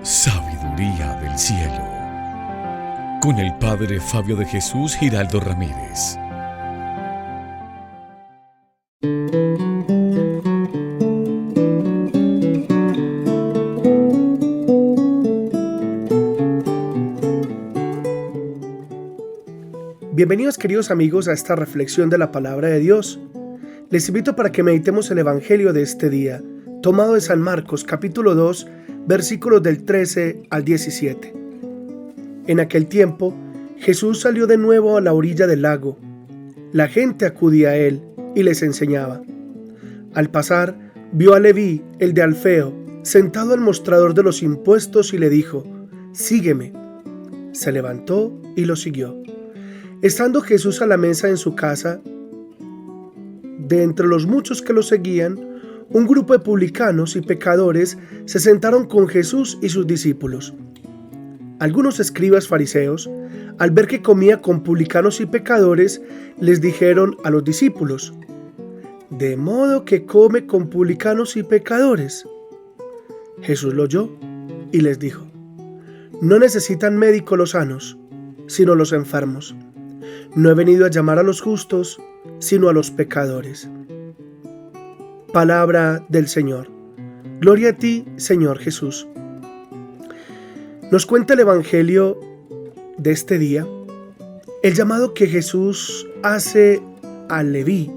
Sabiduría del cielo, con el Padre Fabio de Jesús Giraldo Ramírez. Bienvenidos, queridos amigos, a esta reflexión de la palabra de Dios. Les invito para que meditemos el Evangelio de este día, tomado de San Marcos, capítulo 2, versículos del 13 al 17. En aquel tiempo, Jesús salió de nuevo a la orilla del lago. La gente acudía a él y les enseñaba. Al pasar, vio a Leví, el de Alfeo, sentado al mostrador de los impuestos y le dijo: «Sígueme». Se levantó y lo siguió. Estando Jesús a la mesa en su casa, de entre los muchos que lo seguían, un grupo de publicanos y pecadores se sentaron con Jesús y sus discípulos. Algunos escribas fariseos, al ver que comía con publicanos y pecadores, les dijeron a los discípulos: «¿De modo que come con publicanos y pecadores?». Jesús lo oyó y les dijo: «No necesitan médico los sanos, sino los enfermos. No he venido a llamar a los justos, sino a los pecadores». Palabra del Señor. Gloria a ti, Señor Jesús. Nos cuenta el Evangelio de este día el llamado que Jesús hace a Leví,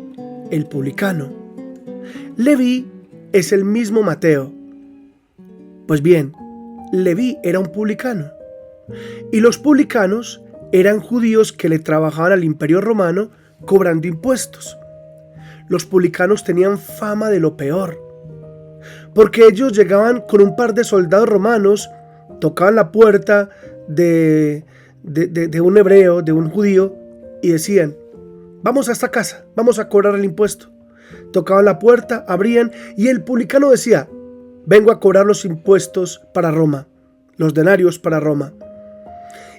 el publicano. Leví es el mismo Mateo. Pues bien, Leví era un publicano. Y los publicanos eran judíos que le trabajaban al Imperio Romano cobrando impuestos. Los publicanos tenían fama de lo peor, porque ellos llegaban con un par de soldados romanos, tocaban la puerta de un hebreo, de un judío, y decían: «Vamos a esta casa, vamos a cobrar el impuesto». Tocaban la puerta, abrían, y el publicano decía: «Vengo a cobrar los impuestos para Roma, los denarios para Roma».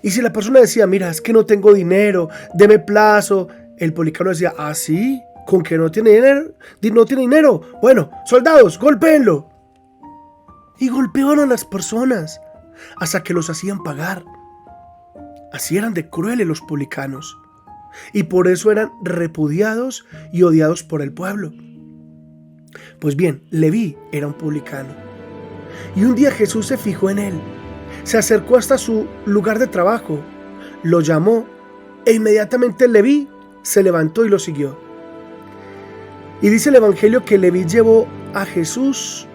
Y si la persona decía: «Mira, es que no tengo dinero, deme plazo», el publicano decía: «¿Ah, sí? ¿Con que no tiene dinero? ¿No tiene dinero? Bueno, soldados, golpéenlo». Y golpeaban a las personas hasta que los hacían pagar. Así eran de crueles los publicanos, y por eso eran repudiados y odiados por el pueblo. Pues bien, Leví era un publicano, y un día Jesús se fijó en él. Se acercó hasta su lugar de trabajo, lo llamó, e inmediatamente Leví se levantó y lo siguió. Y dice el Evangelio que Leví llevó a Jesús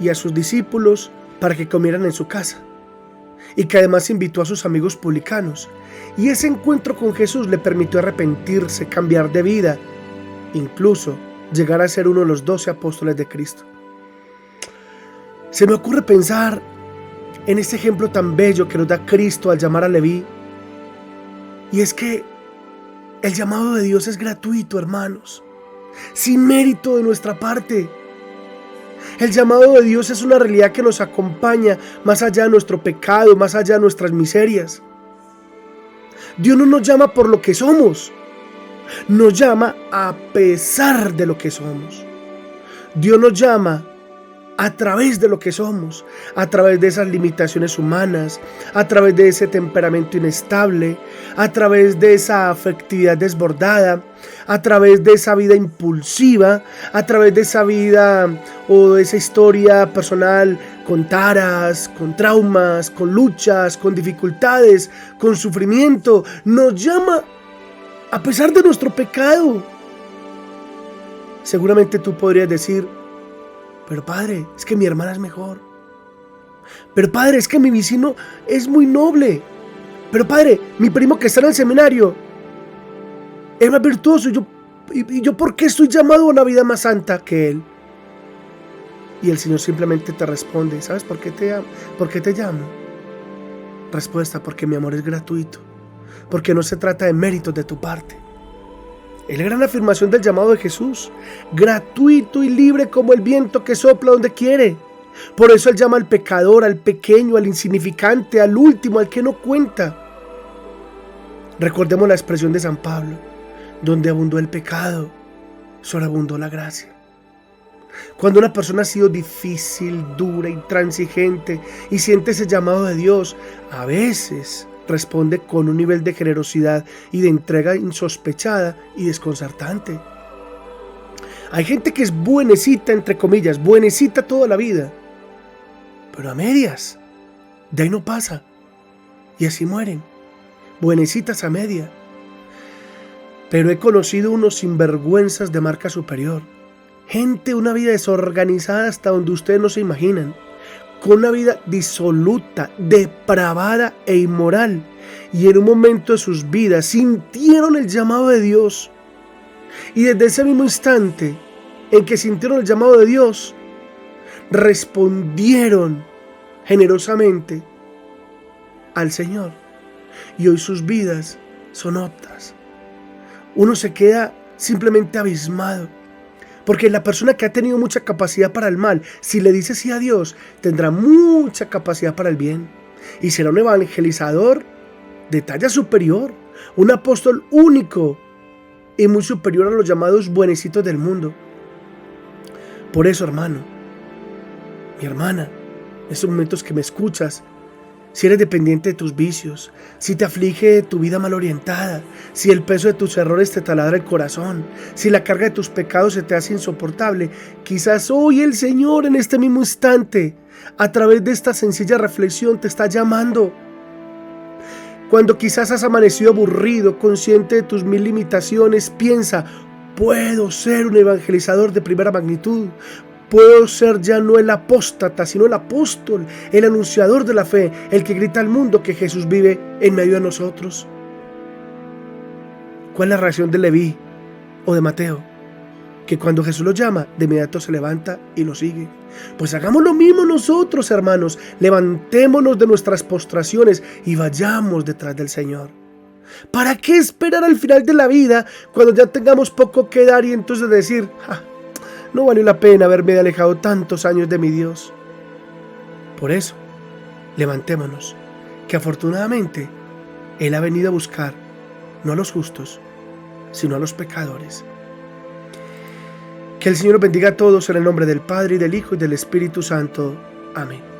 y a sus discípulos para que comieran en su casa, y que además invitó a sus amigos publicanos. Y ese encuentro con Jesús le permitió arrepentirse, cambiar de vida, incluso llegar a ser uno de los 12 apóstoles de Cristo. Se me ocurre pensar en este ejemplo tan bello que nos da Cristo al llamar a Leví, y es que el llamado de Dios es gratuito, hermanos, sin mérito de nuestra parte. El llamado de Dios es una realidad que nos acompaña más allá de nuestro pecado, más allá de nuestras miserias. Dios no nos llama por lo que somos, nos llama a pesar de lo que somos. Dios nos llama a través de lo que somos, a través de esas limitaciones humanas, a través de ese temperamento inestable, a través de esa afectividad desbordada, a través de esa vida impulsiva, a través de esa vida o de esa historia personal con taras, con traumas, con luchas, con dificultades, con sufrimiento. Nos llama a pesar de nuestro pecado. Seguramente tú podrías decir: «Pero padre, es que mi hermana es mejor. Pero padre, es que mi vecino es muy noble. Pero padre, mi primo que está en el seminario es más virtuoso. ¿Y yo por qué estoy llamado a una vida más santa que él?». Y el Señor simplemente te responde: «¿Sabes por qué te llamo? Respuesta: porque mi amor es gratuito, porque no se trata de méritos de tu parte». Es la gran afirmación del llamado de Jesús: gratuito y libre como el viento que sopla donde quiere. Por eso Él llama al pecador, al pequeño, al insignificante, al último, al que no cuenta. Recordemos la expresión de San Pablo: donde abundó el pecado, sobreabundó la gracia. Cuando una persona ha sido difícil, dura, intransigente y siente ese llamado de Dios, a veces responde con un nivel de generosidad y de entrega insospechada y desconcertante. Hay gente que es buenecita, entre comillas, buenecita toda la vida, pero a medias, de ahí no pasa, y así mueren, buenecitas a media. Pero he conocido unos sinvergüenzas de marca superior, gente, una vida desorganizada hasta donde ustedes no se imaginan, con una vida disoluta, depravada e inmoral, y en un momento de sus vidas sintieron el llamado de Dios, y desde ese mismo instante en que sintieron el llamado de Dios, respondieron generosamente al Señor, y hoy sus vidas son optas. Uno se queda simplemente abismado, porque la persona que ha tenido mucha capacidad para el mal, si le dice sí a Dios, tendrá mucha capacidad para el bien, y será un evangelizador de talla superior, un apóstol único y muy superior a los llamados buenecitos del mundo. Por eso, hermano, mi hermana, en estos momentos que me escuchas, si eres dependiente de tus vicios, si te aflige tu vida mal orientada, si el peso de tus errores te taladra el corazón, si la carga de tus pecados se te hace insoportable, quizás hoy el Señor en este mismo instante, a través de esta sencilla reflexión, te está llamando. Cuando quizás has amanecido aburrido, consciente de tus mil limitaciones, piensa: puedo ser un evangelizador de primera magnitud. Puedo ser ya no el apóstata, sino el apóstol, el anunciador de la fe, el que grita al mundo que Jesús vive en medio de nosotros. ¿Cuál es la reacción de Leví o de Mateo? Que cuando Jesús lo llama, de inmediato se levanta y lo sigue. Pues hagamos lo mismo nosotros, hermanos. Levantémonos de nuestras postraciones y vayamos detrás del Señor. ¿Para qué esperar al final de la vida cuando ya tengamos poco que dar y entonces decir: no valió la pena haberme alejado tantos años de mi Dios? Por eso, levantémonos, que afortunadamente Él ha venido a buscar no a los justos, sino a los pecadores. Que el Señor bendiga a todos en el nombre del Padre, y del Hijo, y del Espíritu Santo. Amén.